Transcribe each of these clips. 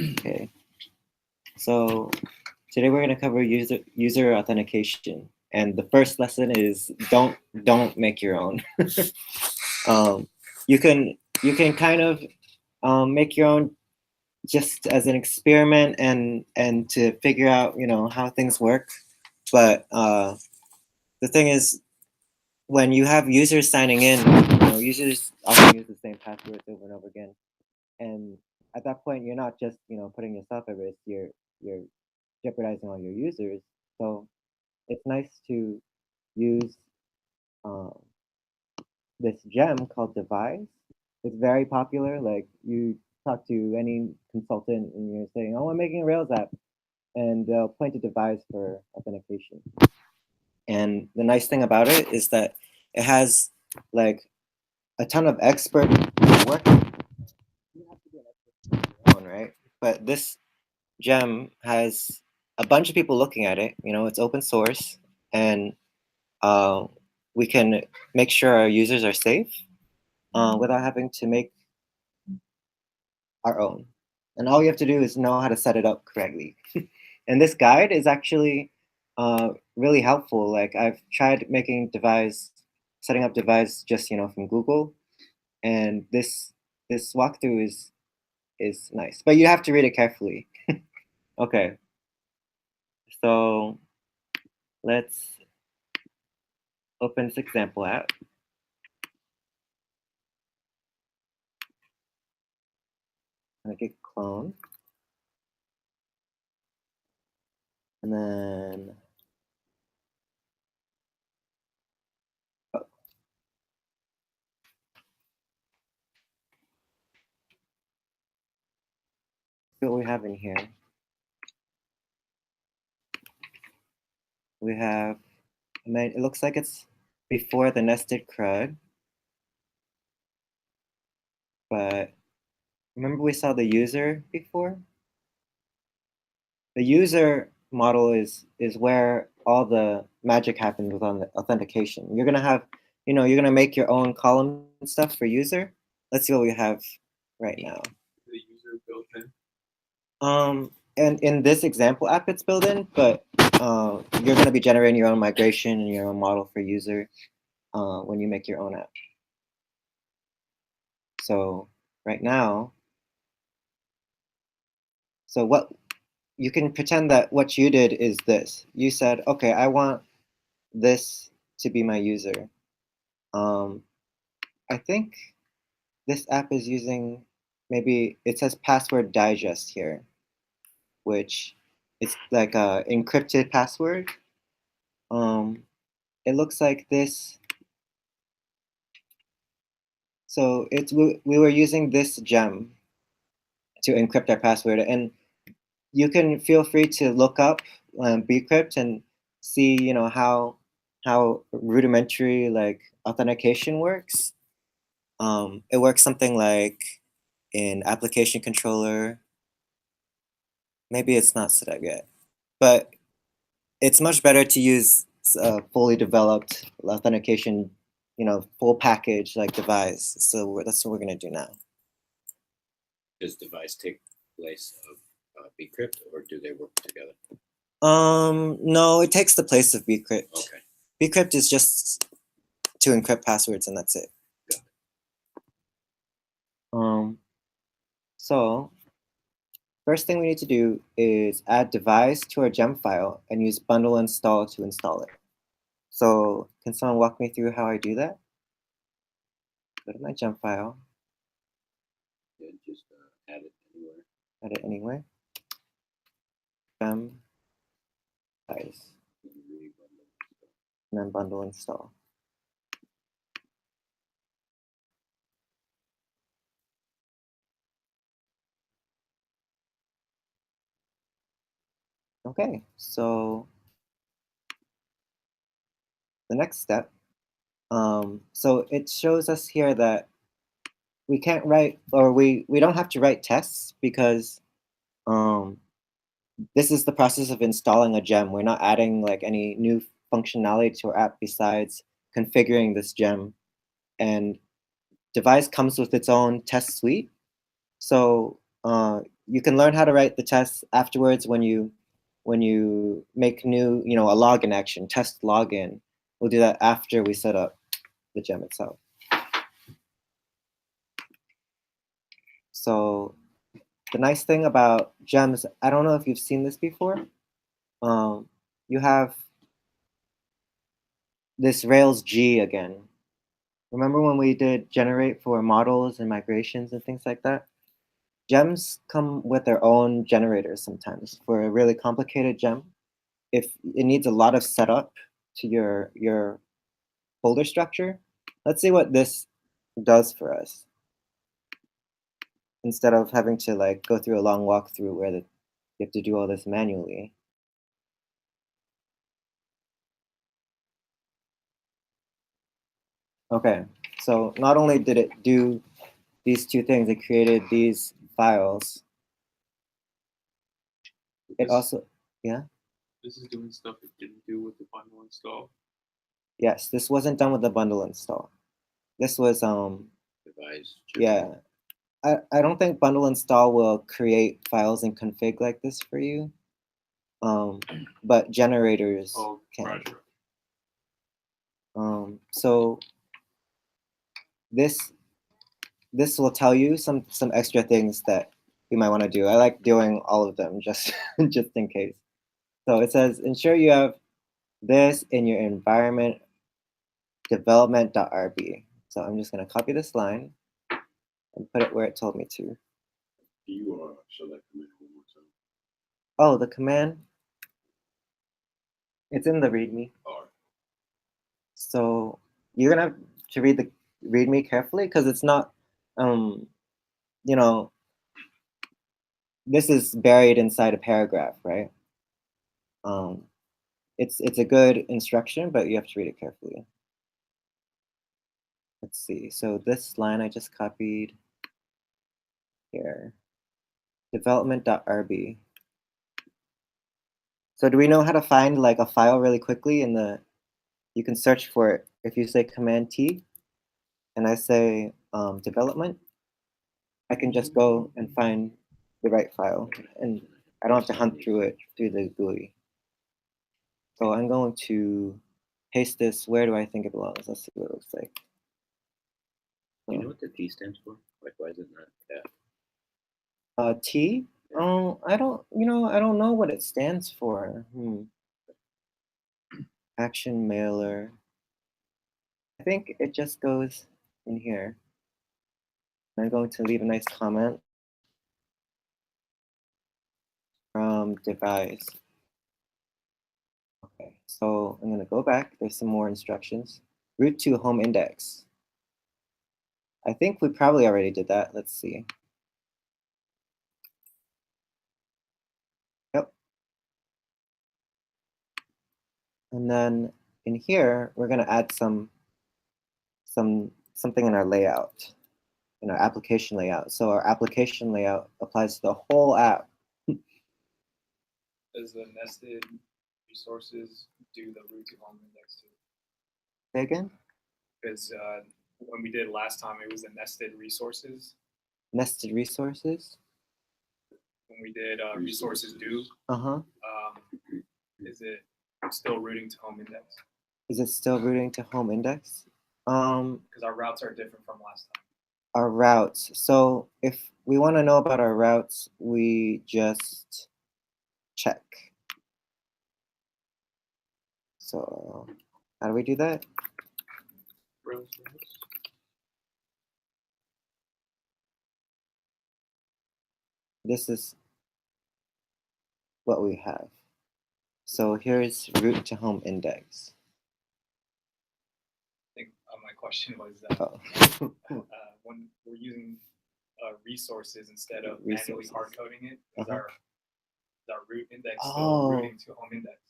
Okay, so today we're going to cover user authentication, and the first lesson is don't make your own. um, you can kind of make your own just as an experiment and to figure out how things work. But the thing is, when you have users signing in, users often use the same passwords over and over again, and at that point you're not just putting yourself at risk, you're jeopardizing all your users. So it's nice to use um, this gem called Devise. It's very popular. Like, you talk to any consultant and you're saying, "Oh, I'm making a Rails app," and they'll point to Devise for authentication. And the nice thing about it is that it has like a ton of expert work. You have to be an expert on your own, right? But this gem has a bunch of people looking at it. It's open source, and uh, we can make sure our users are safe without having to make our own. And all you have to do is know how to set it up correctly. And this guide is actually really helpful. Like, I've tried setting up Devise just from Google, and this walkthrough is nice, but you have to read it carefully. Okay, so let's open this example app. I'm gonna get clone, and then see what we have in here. We have, it looks like it's before the nested CRUD, but remember we saw the user before? The user model is where all the magic happens with authentication. You're gonna have, you're gonna make your own column and stuff for user. Let's see what we have right now. The user built in. And in this example app, it's built in, but you're gonna be generating your own migration and your own model for user when you make your own app. So right now, so what you can pretend that what you did is this. You said, okay, I want this to be my user. I think this app is using, maybe it says password digest here, which is like a encrypted password. It looks like this. So we were using this gem to encrypt our password, and you can feel free to look up bcrypt and see how rudimentary like authentication works. It works something like in application controller. Maybe it's not set up yet, but it's much better to use fully developed authentication, full package like Devise. So that's what we're gonna do now. Does Devise take place of bcrypt, or do they work together? No, it takes the place of bcrypt. Okay. Bcrypt is just to encrypt passwords, and that's it. So first thing we need to do is add Devise to our gem file and use bundle install to install it. So can someone walk me through how I do that? Go to my gem file. Yeah, just add it anywhere. Add it anywhere. Gem Devise. And then bundle install. Okay, so the next step, so it shows us here that we can't write, or we don't have to write tests because this is the process of installing a gem. We're not adding like any new functionality to our app besides configuring this gem. And Devise comes with its own test suite. So you can learn how to write the tests afterwards when you make new, a login action, test login. We'll do that after we set up the gem itself. So the nice thing about gems, I don't know if you've seen this before. You have this Rails G again. Remember when we did generate for models and migrations and things like that? Gems come with their own generators sometimes. For a really complicated gem, if it needs a lot of setup to your folder structure, let's see what this does for us. Instead of having to like go through a long walkthrough where you have to do all this manually. Okay, so not only did it do these two things, it created these files. It also, yeah? This is doing stuff it didn't do with the bundle install. Yes, this wasn't done with the bundle install. This was, Devise. yeah. I don't think bundle install will create files in config like this for you. But generators can. Right. So this will tell you some extra things that you might want to do. I like doing all of them just just in case. So it says ensure you have this in your environment development.rb. So I'm just going to copy this line and put it where it told me to. Do you show that command one more time? Oh, the command. It's in the README. All right. So you're gonna have to read the README carefully because it's not, this is buried inside a paragraph, right? It's a good instruction, but you have to read it carefully. Let's see. So this line I just copied here. Development.rb. So do we know how to find like a file really quickly in the, you can search for it. If you say Command T and I say development, I can just go and find the right file and I don't have to hunt through it through the GUI. So I'm going to paste this. Where do I think it belongs? Let's see what it looks like. Do you know what the T stands for? Like, why is it not F? T? Oh, I don't know what it stands for. Action mailer. I think it just goes in here. I'm going to leave a nice comment from Devise. Okay, so I'm going to go back. There's some more instructions. Route to home index. I think we probably already did that. Let's see. Yep. And then in here, we're going to add something in our layout, in our application layout. So our application layout applies to the whole app. Does the nested resources do the root to home index too? Say again? Because when we did last time, it was the nested resources. Nested resources? When we did resources do, is it still rooting to home index? Is it still rooting to home index? Because our routes are different from last time. Our routes. So if we want to know about our routes, we just check. So how do we do that? This is what we have. So here's route to home index. I think my question was that when we're using resources instead of manually hard coding it, is our root index still rooting to home index?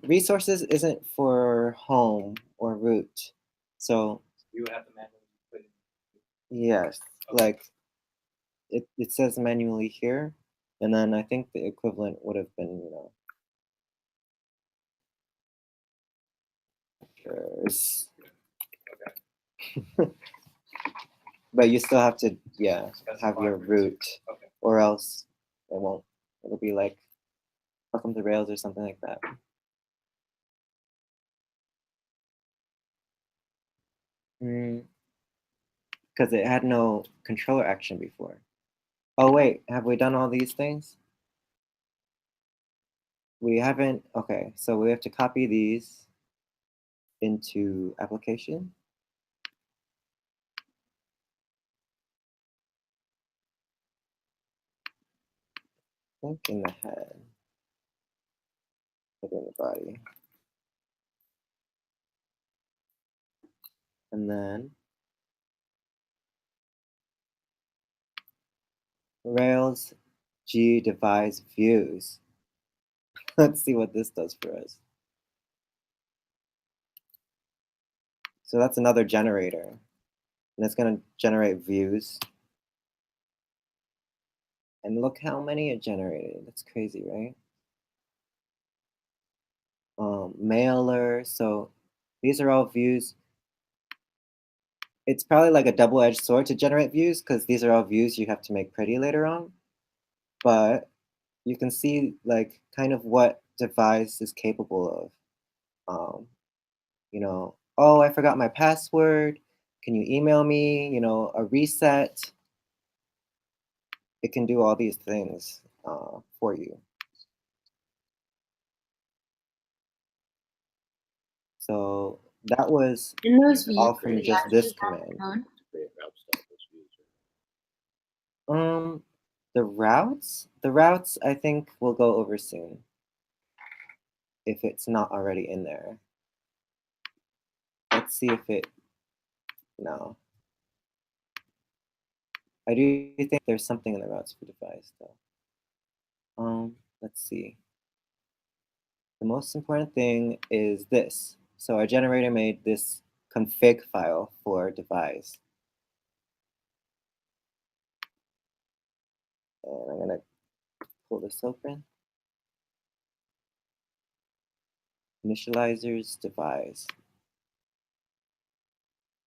Resources isn't for home or root. So you would have to manually put it. Yes, okay. Like it says manually here, and then I think the equivalent would have been, but you still have to, have your root. Okay. or else it won't. It'll be like welcome to Rails or something like that. Because it had no controller action before. Oh wait, have we done all these things? We haven't. Okay, so we have to copy these into application. I think in the head, put in the body. And then Rails G devise views. Let's see what this does for us. So that's another generator. And it's going to generate views. And look how many it generated. That's crazy, right? Mailer. So these are all views. It's probably like a double-edged sword to generate views because these are all views you have to make pretty later on. But you can see like kind of what Devise is capable of. You know, oh, I forgot my password. Can you email me? You know, a reset. It can do all these things for you. So that was In those views, all from just this command. Create route style as user. The routes I think we'll go over soon if it's not already in there. Let's see if it, no. I do think there's something in the routes for Devise though. Let's see. The most important thing is this. So our generator made this config file for Devise. And I'm gonna pull this open. Initializers, Devise.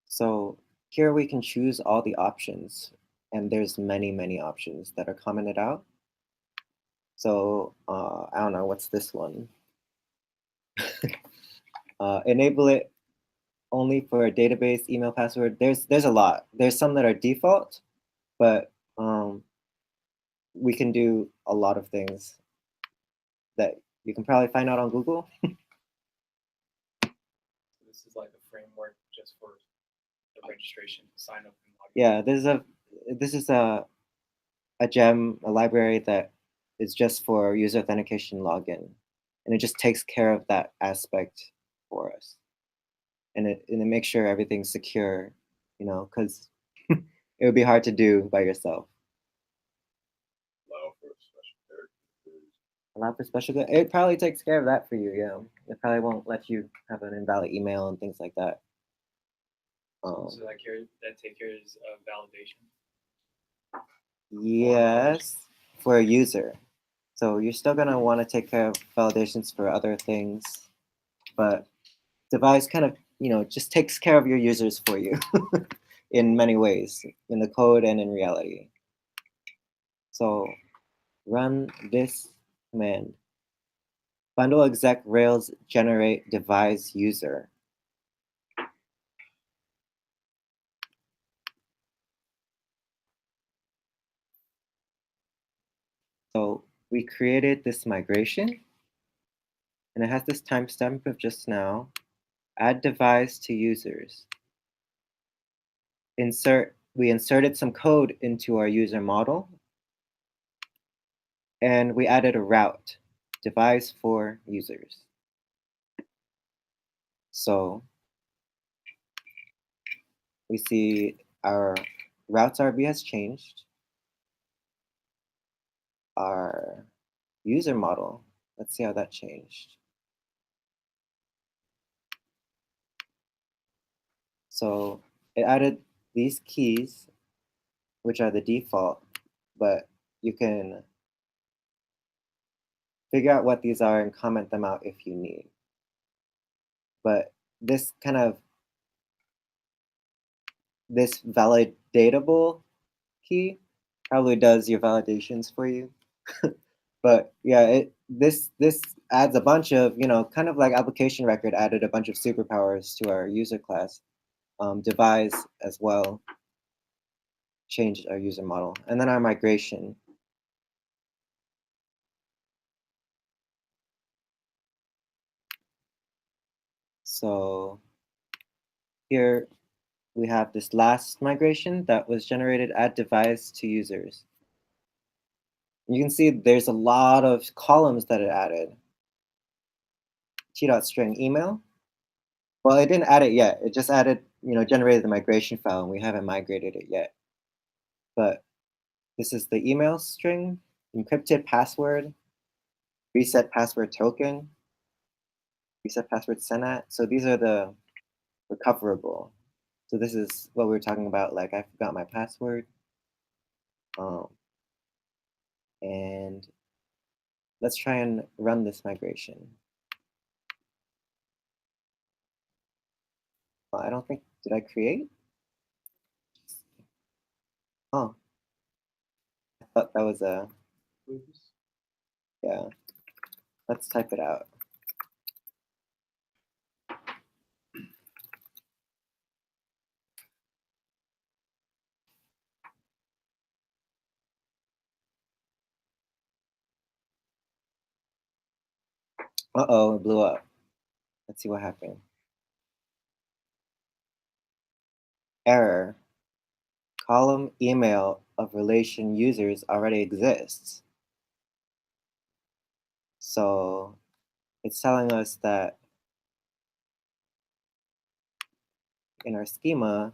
So here we can choose all the options, and there's many, many options that are commented out. So I don't know, what's this one? Enable it only for a database, email, password. There's a lot. There's some that are default, but we can do a lot of things that you can probably find out on Google. This is like a framework just for the registration, sign up and log in. Yeah, this is a gem, a library that is just for user authentication login, and it just takes care of that aspect for us, and it makes sure everything's secure, you know, because it would be hard to do by yourself. Allow for special characters. Allow for special. It probably takes care of that for you. Yeah, it probably won't let you have an invalid email and things like that. So that take care of validation. Yes, for a user. So you're still gonna want to take care of validations for other things, but Devise kind of, you know, just takes care of your users for you in many ways, in the code and in reality. So run this command. Bundle exec Rails generate Devise user. So we created this migration, and it has this timestamp of just now. Add Devise to users. We inserted some code into our user model, and we added a route, Devise for users. So we see our routes RB has changed. Our user model, let's see how that changed. So it added these keys, which are the default, but you can figure out what these are and comment them out if you need. But this validatable key probably does your validations for you. But yeah, this adds a bunch of, kind of like application record added a bunch of superpowers to our user class. Devise as well changed our user model, and then our migration. So here we have this last migration that was generated at Devise to users. You can see there's a lot of columns that it added. T.string email. Well, it didn't add it yet. It just added, generated the migration file, and we haven't migrated it yet. But this is the email string, encrypted password, reset password token, reset password senat. So these are the recoverable. So this is what we were talking about, like I forgot my password. And let's try and run this migration. I don't think, did I create? Oh, I thought that was a, yeah. Let's type it out. Uh-oh, it blew up. Let's see what happened. Error. Column email of relation users already exists. So it's telling us that in our schema,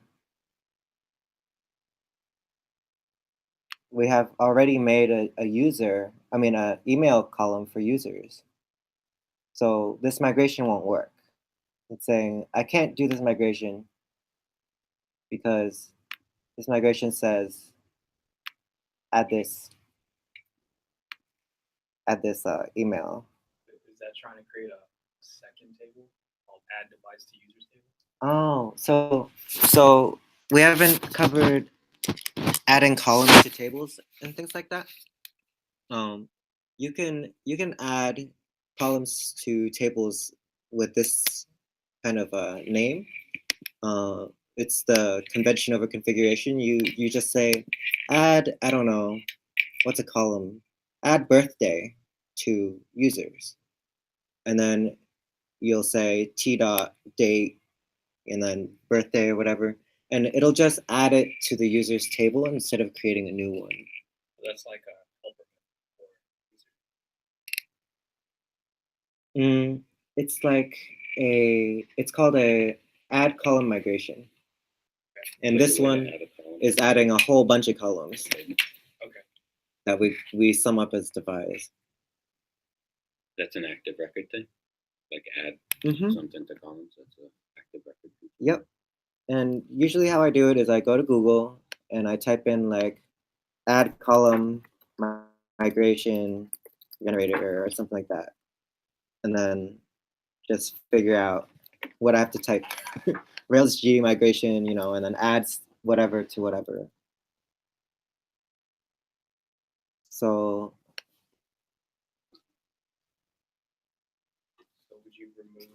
we have already made an email column for users. So this migration won't work. It's saying, I can't do this migration because this migration says add this email. Is that trying to create a second table called add device to users table? Oh, so we haven't covered adding columns to tables and things like that. You can add columns to tables with this kind of name. It's the convention over configuration. You just say add, I don't know, what's a column? Add birthday to users. And then you'll say t dot date and then birthday or whatever. And it'll just add it to the user's table instead of creating a new one. That's like a helper for user. It's like it's called a add column migration. And this one is adding a whole bunch of columns. Okay. That we sum up as Devise. That's an active record thing? Like add something to columns, that's an active record thing? Yep. And usually how I do it is I go to Google and I type in like add column migration generator or something like that. And then just figure out what I have to type. Rails G migration, and then adds whatever to whatever. So would you remove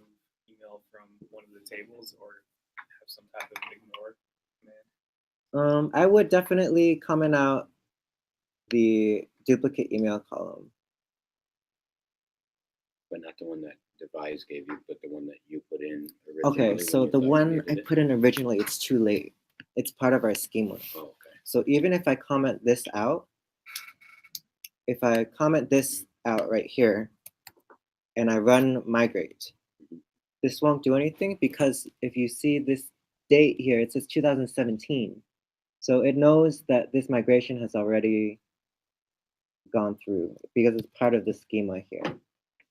email from one of the tables or have some type of ignore command? I would definitely comment out the duplicate email column. But not the one that Devise gave you, but the one that you put in originally. Okay, so the one I put in originally, it's too late. It's part of our schema. Oh, okay. So even if I comment this out, if I comment this out right here, and I run migrate, this won't do anything because if you see this date here, it says 2017. So it knows that this migration has already gone through because it's part of the schema here.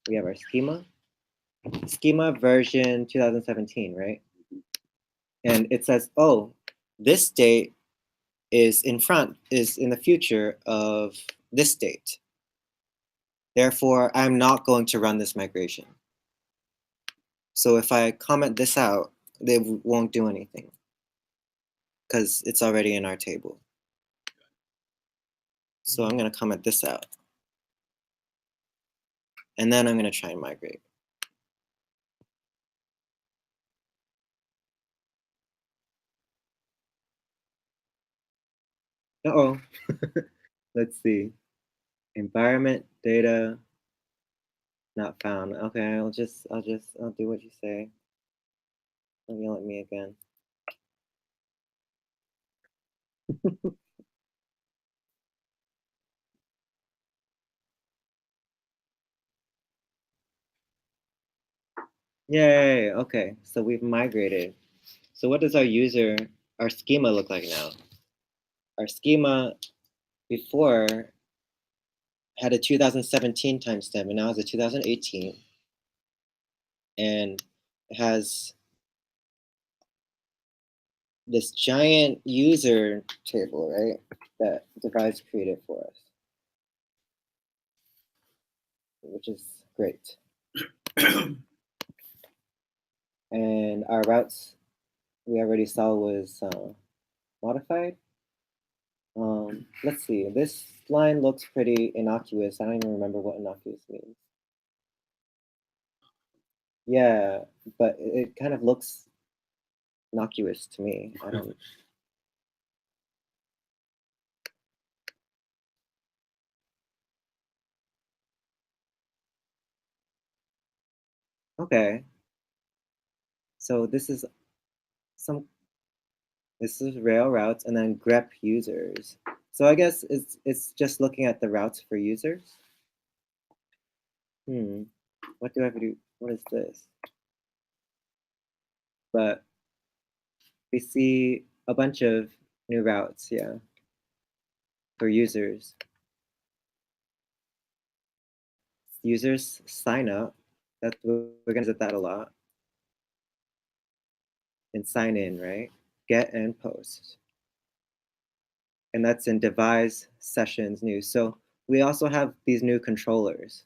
We have our schema version 2017, right? And it says, oh, this date is in the future of this date. Therefore, I'm not going to run this migration. So if I comment this out, they won't do anything because it's already in our table. So I'm going to comment this out. And then I'm going to try and migrate. Uh-oh. Let's see. Environment data not found. Okay, I'll do what you say. Don't yell at me again. Yay, okay, so we've migrated. So what does our schema look like now? Our schema before had a 2017 timestamp, and now it's a 2018. And it has this giant user table, right, that Devise created for us, which is great. And our routes we already saw was modified. Let's see, this line looks pretty innocuous. I don't even remember what innocuous means. Yeah, but it kind of looks innocuous to me. I don't. Okay. So this is rail routes and then grep users. So I guess it's just looking at the routes for users. What do I have to do? What is this? But we see a bunch of new routes, yeah, for users. Users sign up. We're gonna visit that a lot. And sign in, right? Get and post. And that's in Devise sessions new. So we also have these new controllers.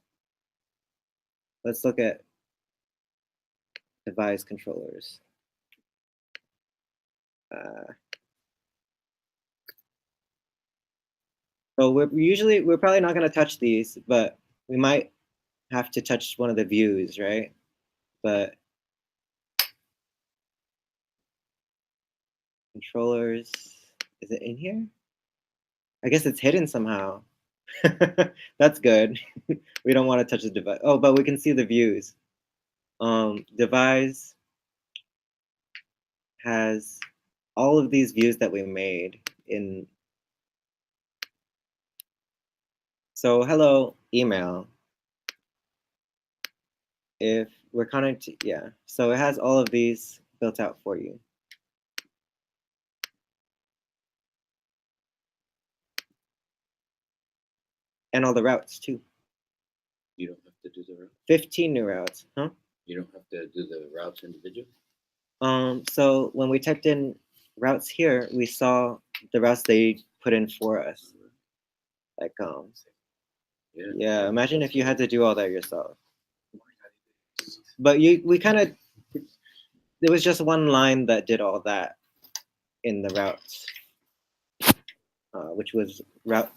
Let's look at Devise controllers. So we're probably not going to touch these, but we might have to touch one of the views, right? But controllers, is it in here? I guess it's hidden somehow. That's good. We don't want to touch the device. Oh, but we can see the views. Devise has all of these views that we made in. So hello, email. If we're connected, yeah. So it has all of these built out for you. And all the routes too. You don't have to do the route. 15 new routes, huh? You don't have to do the routes individually. So when we typed in routes here, we saw the routes they put in for us. Like, yeah. Imagine if you had to do all that yourself. But we kind of, there was just one line that did all that in the routes, which was route,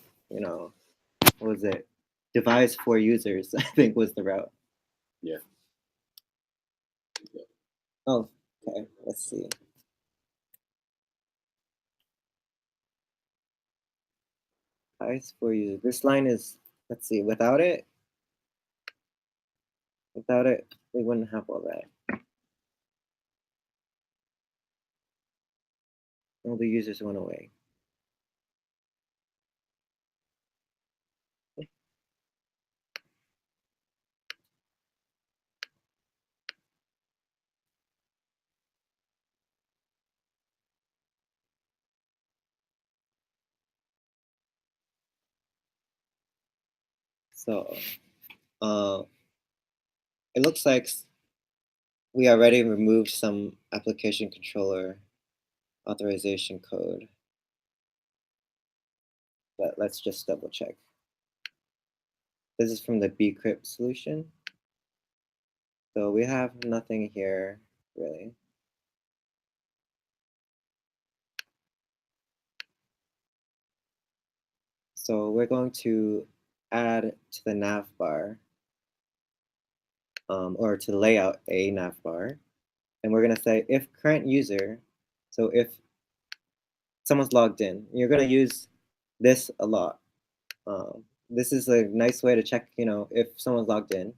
what was it? Devise for users, I think was the route. Yeah. Oh, okay, let's see. Devise for users. This line is, let's see, without it, we wouldn't have all that. All the users went away. So it looks like we already removed some application controller authorization code. But let's just double check. This is from the bcrypt solution. So we have nothing here, really. So we're going to add to the nav bar, or to the layout a nav bar. And we're going to say if current user, so if someone's logged in, you're going to use this a lot. This is a nice way to check, if someone's logged in.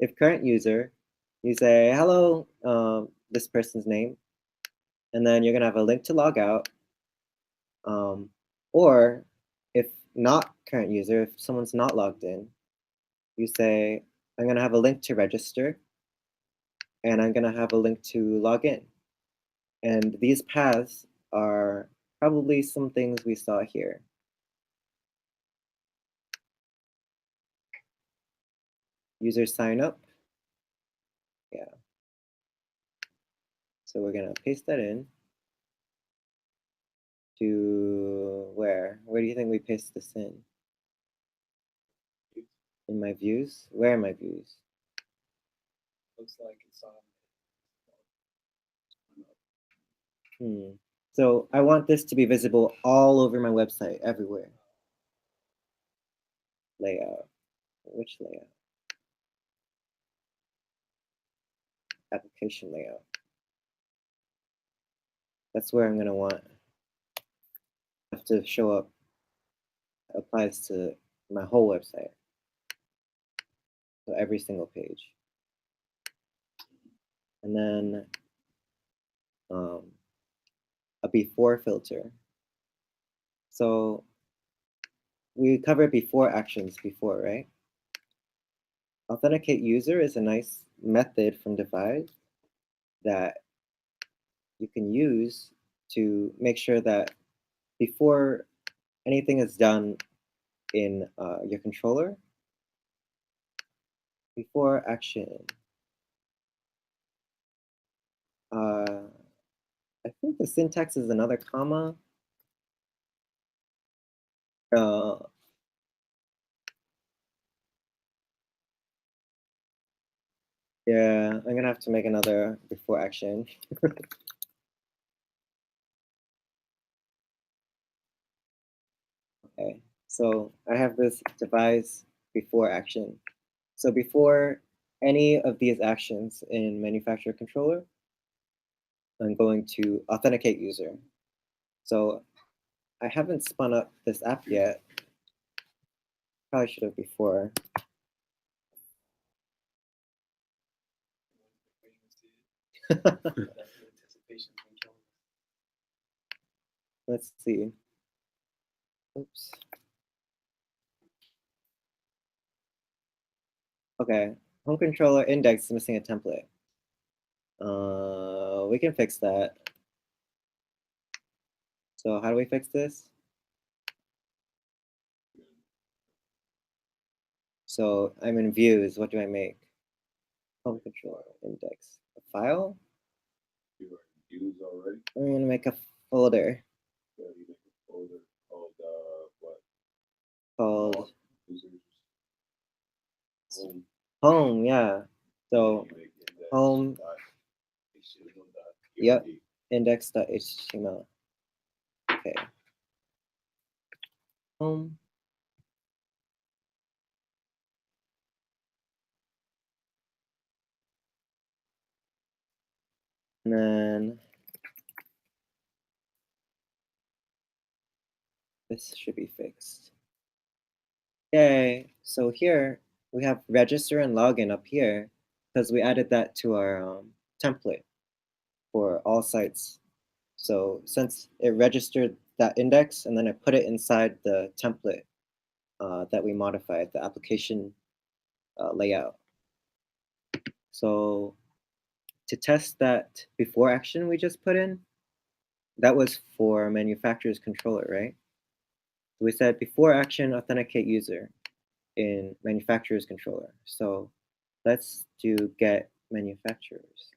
If current user, you say, hello, this person's name, and then you're going to have a link to log out. Or if not current user, if someone's not logged in, you say, I'm going to have a link to register, and I'm going to have a link to log in. And these paths are probably some things we saw here. User sign up. Yeah. So we're going to paste that in to where? Where do you think we paste this in? In my views? Where are my views? Looks like it's on. So I want this to be visible all over my website, everywhere. Layout. Which layout? Application layout. That's where I'm going to want to show up. Applies to my whole website. So every single page. And then a before filter. So we covered before actions before, right? Authenticate user is a nice method from Devise that you can use to make sure that before anything is done in your controller, before action, I think the syntax is another comma. Yeah, I'm gonna have to make another before action. Okay, so I have this Devise before action. So before any of these actions in manufacturer controller, I'm going to authenticate user. So I haven't spun up this app yet. Probably should have before. Let's see. Oops. Okay, home controller index is missing a template. We can fix that. So how do we fix this? So I'm in views. What do I make? Home controller index. A file? You are in views already? I'm gonna make a folder So you make a folder called what? called Users. Home. home. Yeah. So You make index home. dot HTML dot Yep. PRD. Index.html. Okay. Home. And then this should be fixed. Yay. So here we have register and login up here because we added that to our template for all sites. So since it registered that index and then I put it inside the template that we modified, the application layout. So to test that before action we just put in, that was for manufacturer's controller, right? We said before action authenticate user in manufacturer's controller. So let's do get manufacturers.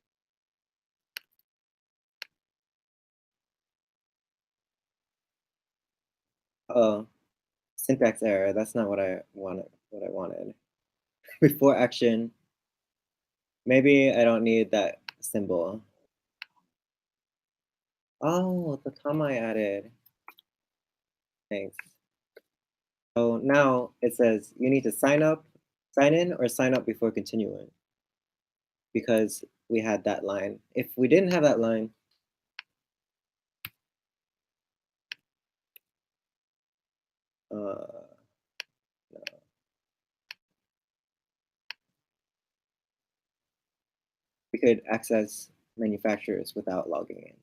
Oh, syntax error. That's not what I wanted. Before action. Maybe I don't need that symbol. Oh, the comma I added. Thanks. So now it says you need to sign in, or sign up before continuing, because we had that line. If we didn't have that line, no. We could access manufacturers without logging in.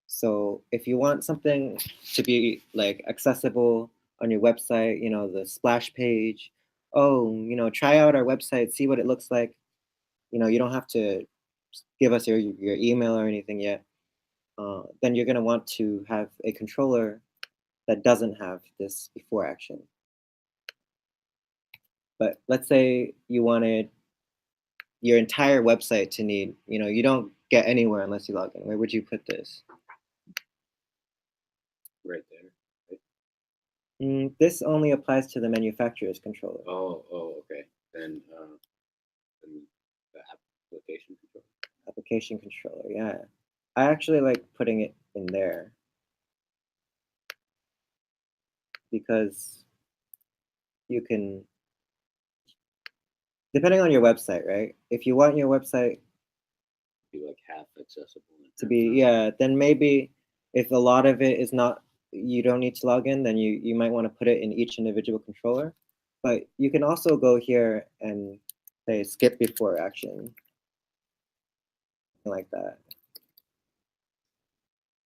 So if you want something to be like accessible on your website, the splash page, oh, try out our website, see what it looks like. You don't have to give us your email or anything yet. Then you're gonna want to have a controller that doesn't have this before action. But let's say you wanted your entire website to need, you don't get anywhere unless you log in. Where would you put this? Right there. This only applies to the manufacturer's controller. Oh, okay. Then the application controller. Application controller, yeah. I actually like putting it in there because you can, depending on your website, right? If you want your website Be like half accessible. to be, yeah, then maybe if a lot of it is not, you don't need to log in, then you might want to put it in each individual controller. But you can also go here and say skip before action, like that.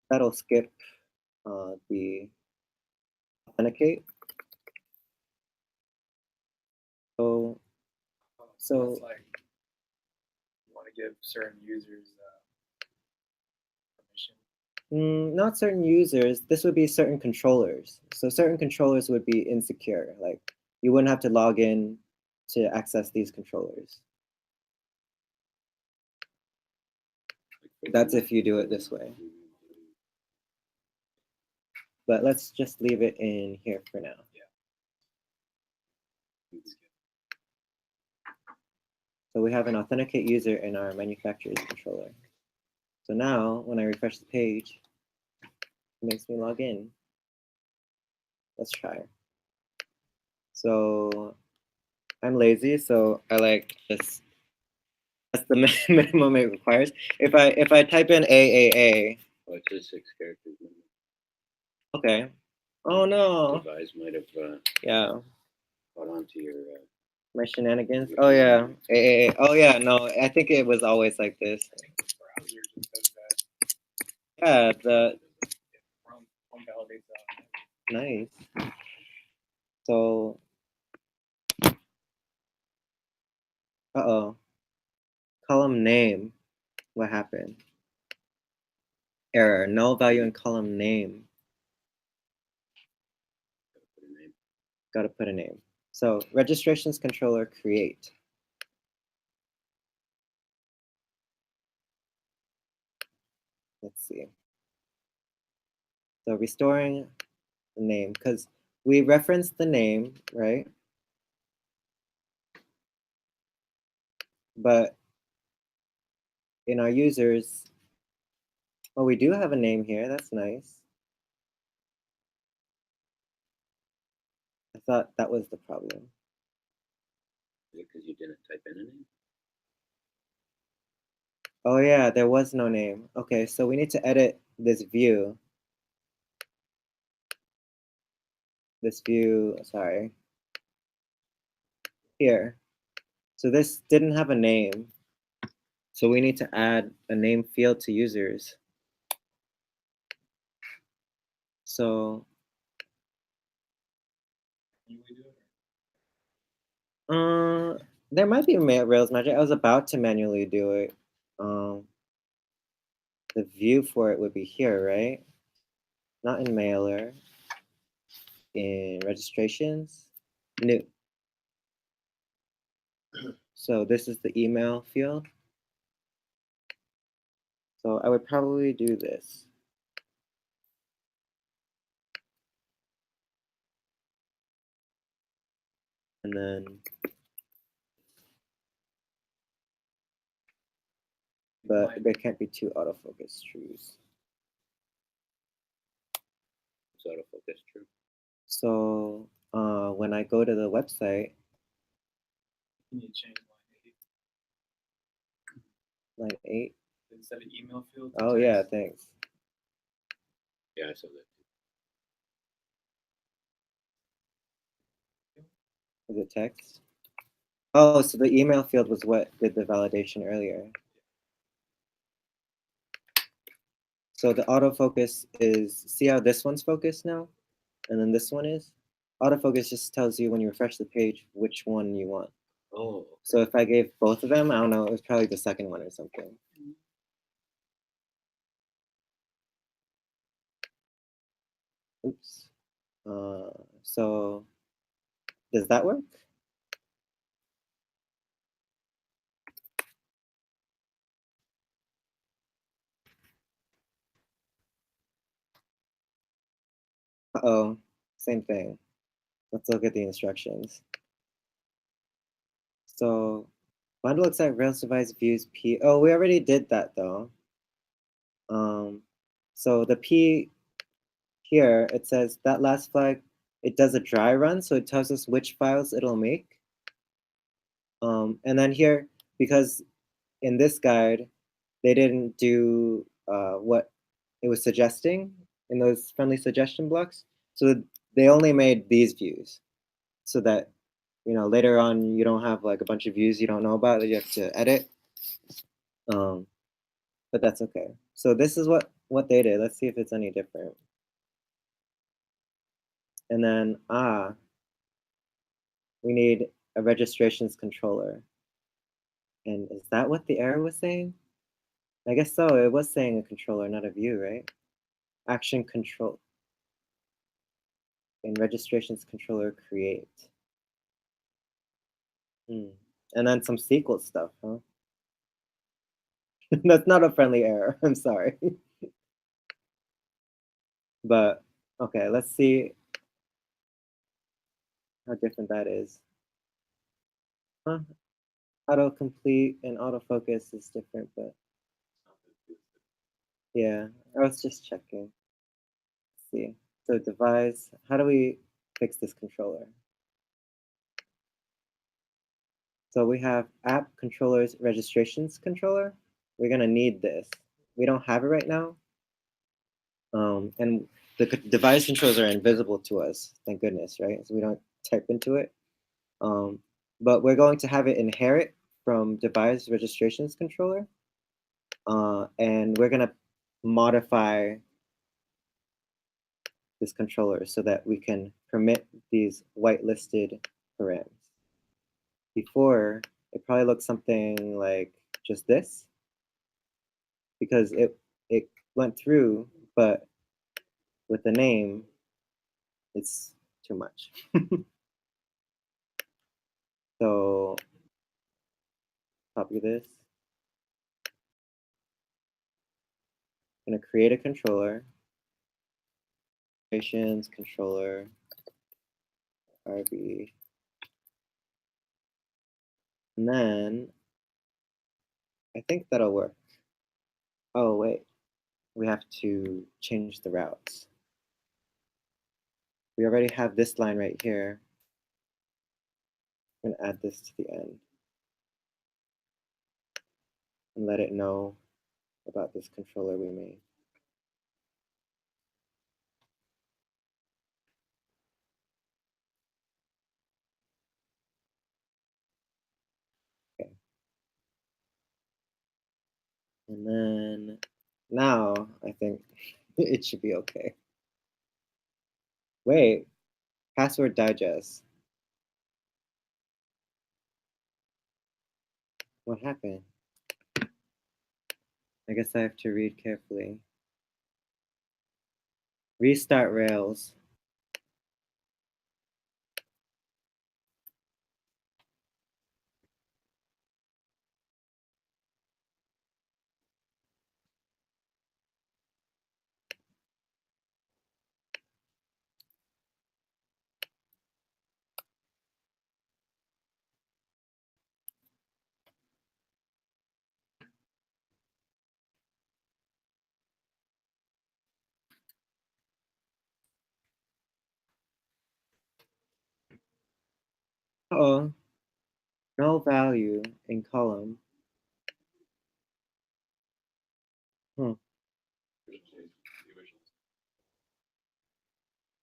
That'll skip the authenticate. So it's like you want to give certain users permission. not certain users. This would be certain controllers. So certain controllers would be insecure. Like you wouldn't have to log in to access these controllers. That's if you do it this way. But let's just leave it in here for now. So we have an authenticate user in our manufacturer's controller. So now when I refresh the page, it makes me log in. Let's try. So I'm lazy, so I like just, that's the minimum it requires. If I type in AAA. Oh, it's just 6 characters. Okay. Oh no. Devise might have Yeah. caught on to your. My shenanigans. Oh yeah. AAA. Oh yeah. No, I think it was always like this. Yeah. Nice. So. Uh-oh. Column name. What happened? Error. Null value in column name. Gotta put a name. So registrations controller create. Let's see. So restoring the name, because we referenced the name, right? But in our users, oh, we do have a name here. That's nice. I thought that was the problem. Is it because you didn't type in a name? Oh yeah, there was no name. Okay, so we need to edit this view. This view, sorry. Here. So this didn't have a name. So we need to add a name field to users. So there might be Rails magic. I was about to manually do it. The view for it would be here, right? Not in mailer. In registrations, new. So this is the email field. So I would probably do this. And then, but there can't be two autofocus trues. Is autofocus true? So when I go to the website, You need to change line 8. instead of email field. Oh yeah, thanks. Yeah, I saw that. Is it text? Oh, so the email field was what did the validation earlier. So the autofocus is, see how this one's focused now? And then this one is? Autofocus just tells you when you refresh the page which one you want. Oh. So if I gave both of them, I don't know, it was probably the second one or something. Oops. So does that work? Uh-oh, same thing. Let's look at the instructions. So bundle accept Rails device views P. Oh, we already did that though. So the P here, it says that last flag, it does a dry run, so it tells us which files it'll make. And then here, because in this guide, they didn't do what it was suggesting in those friendly suggestion blocks. So they only made these views so that, later on you don't have like a bunch of views you don't know about that you have to edit. But that's okay. So this is what they did. Let's see if it's any different. And then, we need a registrations controller. And is that what the error was saying? I guess so. It was saying a controller, not a view, right? Action control. And registrations controller create. And then some SQL stuff, huh? That's not a friendly error. I'm sorry. But okay, let's see how different that is. Huh? Autocomplete and autofocus is different, but yeah, I was just checking. Let's see. So Devise, how do we fix this controller? So we have app controllers registrations controller. We're gonna need this. We don't have it right now. And the device controls are invisible to us, thank goodness, right? So we don't type into it. But we're going to have it inherit from device registrations controller. And we're gonna modify this controller so that we can permit these whitelisted params. Before, it probably looked something like just this, because it went through, but with the name, it's too much. So copy this. I'm gonna create a controller. Operations controller RB. And then I think that'll work. Oh wait, we have to change the routes. We already have this line right here. I'm gonna add this to the end and let it know about this controller we made. Okay. And then now I think it should be okay. Wait, password digest. What happened? I guess I have to read carefully. Restart Rails. Oh, null value in column.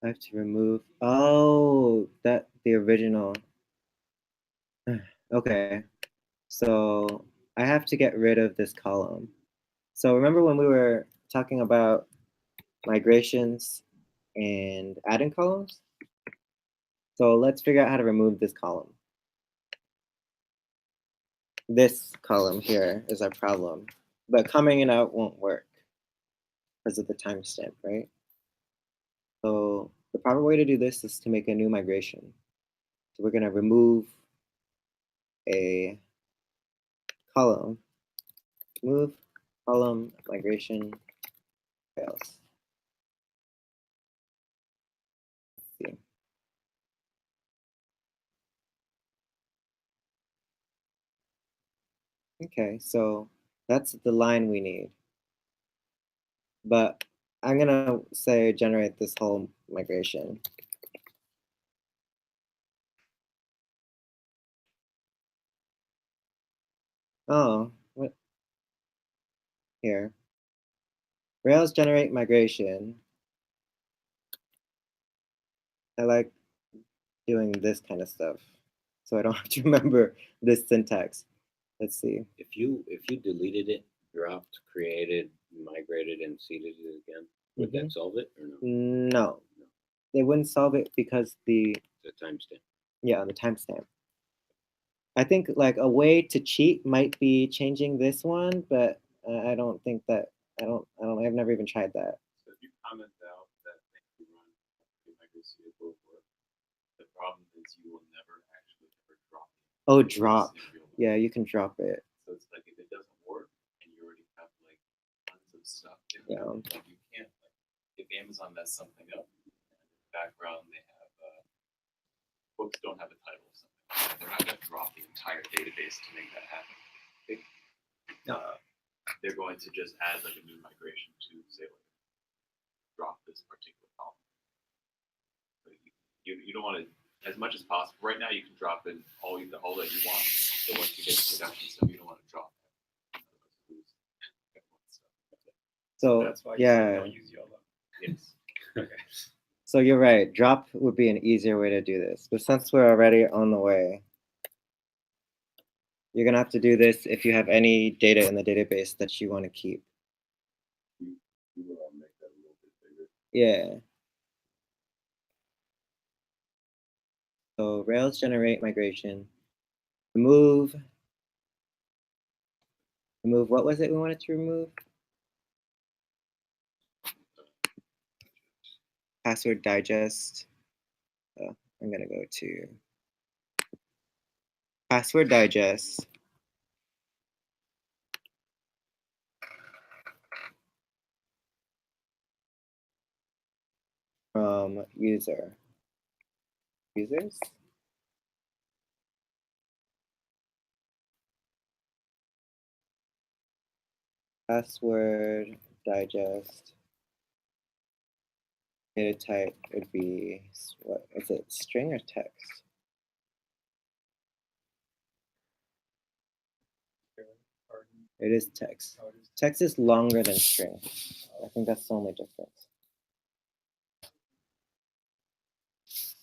I have to remove. Oh, that the original. Okay, so I have to get rid of this column. So remember when we were talking about migrations and adding columns? So let's figure out how to remove this column. This column here is our problem, but coming in out won't work because of the timestamp, right? So the proper way to do this is to make a new migration. So we're going to remove a column, remove column migration fails. Let's see. Okay, so that's the line we need. But I'm gonna say generate this whole migration. Oh, what? Here. Rails generate migration. I like doing this kind of stuff, so I don't have to remember this syntax. Let's see. If you deleted it, dropped, created, migrated, and seeded it again, would that solve it or no? No, they wouldn't solve it because the timestamp. Yeah, the timestamp. I think like a way to cheat might be changing this one, but I don't think that I've never even tried that. So if you comment out that you run the microseed will work, the problem is you will never actually ever drop it. Oh, drop. Yeah, you can drop it. So it's like if it doesn't work and you already have like tons of stuff, Yeah. like you can't like if Amazon messed something up, in the background they have books don't have a title or something. They're not going to drop the entire database to make that happen. They're going to just add like a new migration to say like drop this particular column. But you don't want to as much as possible. Right now you can drop in all that you want. So once you get to production stuff, you don't want to drop that. So That's why yeah. don't use YOLO. Yes. Okay. So you're right. Drop would be an easier way to do this. But since we're already on the way, you're gonna have to do this if you have any data in the database that you want to keep. You will make that a little bit bigger. Yeah. So Rails generate migration. Remove what was it we wanted to remove? Password digest. I'm gonna go to password digest. From users. Password digest. Data type would be, what is it, string or text? It is text. Text is longer than string. I think that's the only difference.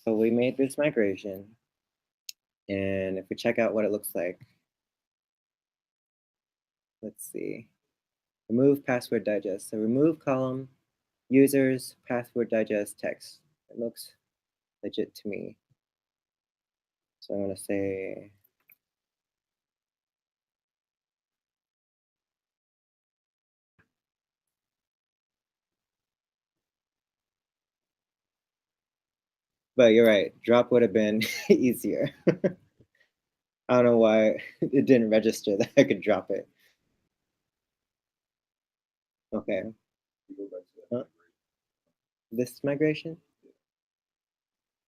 So we made this migration. And if we check out what it looks like, let's see. Remove password digest. So remove column, users, password digest, text. It looks legit to me. So I'm going to say but you're right, drop would have been easier. I don't know why it didn't register that I could drop it. Okay. This migration?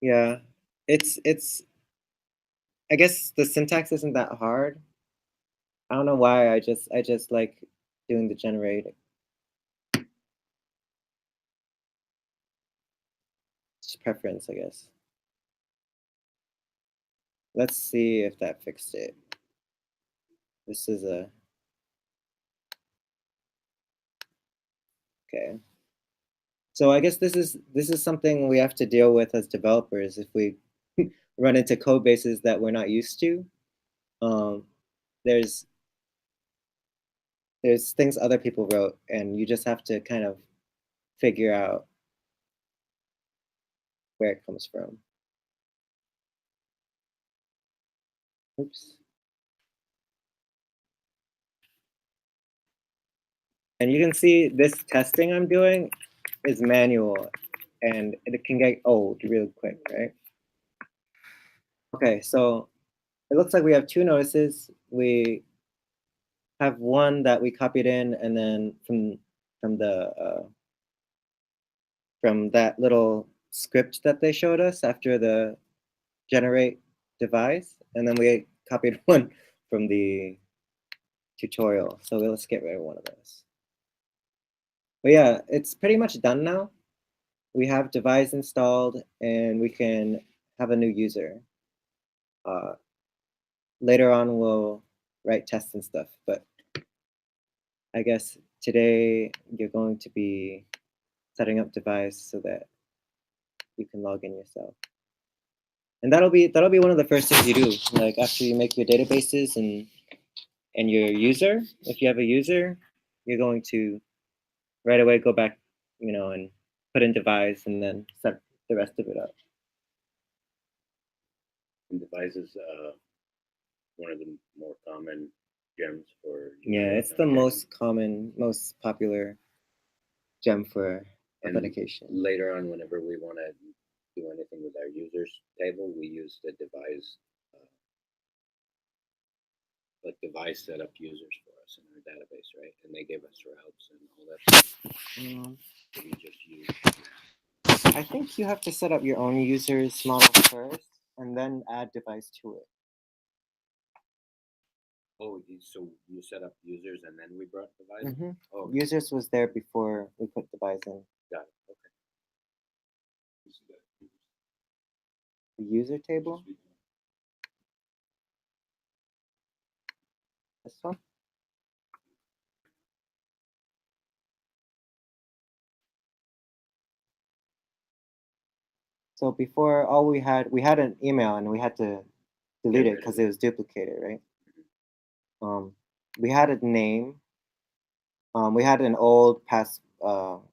Yeah, it's I guess the syntax isn't that hard. I don't know why I just like doing the generate. It's preference, I guess. let's see if that fixed it. This is okay. So I guess this is something we have to deal with as developers if we run into code bases that we're not used to. There's things other people wrote, and you just have to kind of figure out where it comes from. Oops. And you can see this testing I'm doing is manual, and it can get old real quick, right? Okay, so it looks like we have two notices. We have one that we copied in, and then from that little script that they showed us after the generate Devise, and then we copied one from the tutorial. So let's get rid of one of those. But yeah, it's pretty much done now. We have Devise installed, and we can have a new user. Later on, we'll write tests and stuff, but I guess today you're going to be setting up Devise so that you can log in yourself. And that'll be one of the first things you do, like after you make your databases and your user. If you have a user, you're going to right away go back, and put in Devise and then set the rest of it up. And Devise is one of the more common gems for. Yeah, it's the most common, most popular gem for authentication. Later on, whenever we want to do anything with our users table, we use the Devise. Like Devise set up users for us in our database, right? And they give us routes and all that stuff. So we just use. I think you have to set up your own users model first, and then add Devise to it. Oh, so you set up users and then we brought Devise? Mm-hmm. Oh, okay. Users was there before we put Devise in. Got it. Okay. The user table? This one? So before, all we had an email, and we had to delete it because it was duplicated, right? We had a name. We had an old password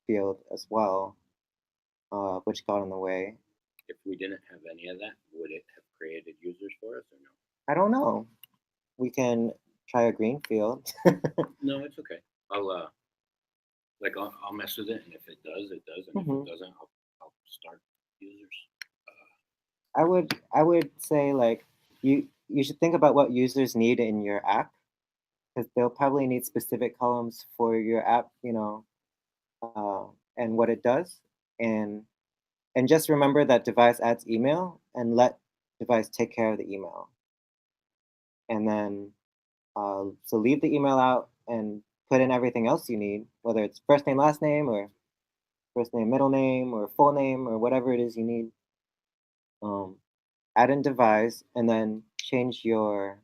field as well, which got in the way. If we didn't have any of that, would it have created users for us or no? I don't know. We can try a green field. No, it's okay. I'll mess with it, and if it does, it does, and if it doesn't, I'll start users. I would say like you should think about what users need in your app, because they'll probably need specific columns for your app, and what it does, and just remember that Devise adds email, and let Devise take care of the email. And then so leave the email out and put in everything else you need, whether it's first name, last name, or first name, middle name, or full name, or whatever it is you need. Add in Devise, and then change your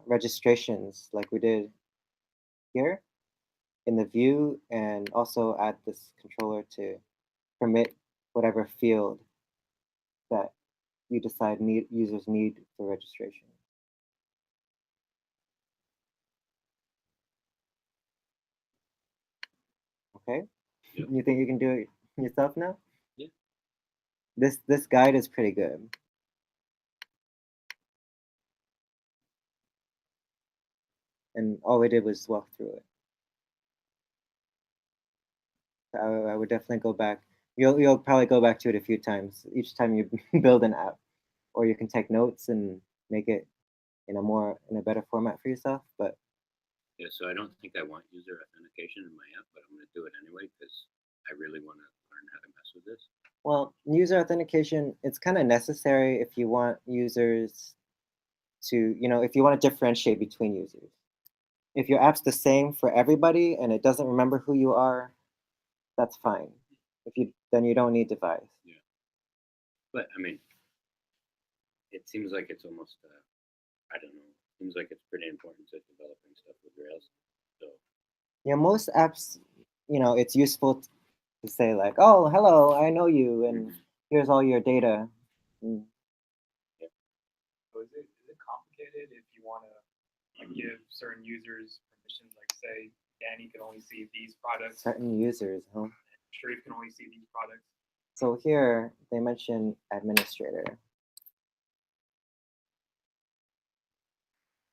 registrations like we did here in the view, and also add this controller to permit whatever field that you decide users need for registration. Okay? Yep. You think you can do it yourself now? Yeah. This guide is pretty good. And all we did was walk through it. I would definitely go back. You'll probably go back to it a few times each time you build an app, or you can take notes and make it in a better format for yourself. But yeah, so I don't think I want user authentication in my app, but I'm going to do it anyway because I really want to learn how to mess with this. Well, user authentication, it's kind of necessary if you want users to, if you want to differentiate between users. If your app's the same for everybody and it doesn't remember who you are, that's fine. Then you don't need Devise. Yeah. But I mean, it seems like it's almost, I don't know, seems like it's pretty important to developing stuff with Rails. So Yeah, most apps, it's useful to say like, oh, hello, I know you, and here's all your data. Mm. So is it complicated if you want to give certain users permissions, like say Danny can only see these products, Certain users, huh? Sharif can only see these products? So here they mention administrator.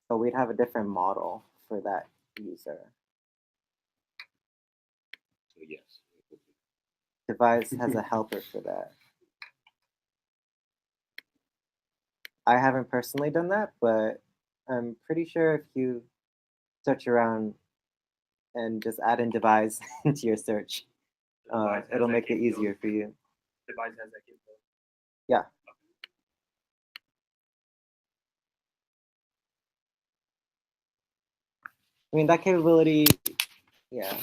So we'd have a different model for that user. so yes. Devise has a helper for that. I haven't personally done that, but I'm pretty sure if you search around and just add in Devise into your search, Devise has it'll that make it capability? easier for you. Devise has that capability. Yeah. I mean, that capability, yeah.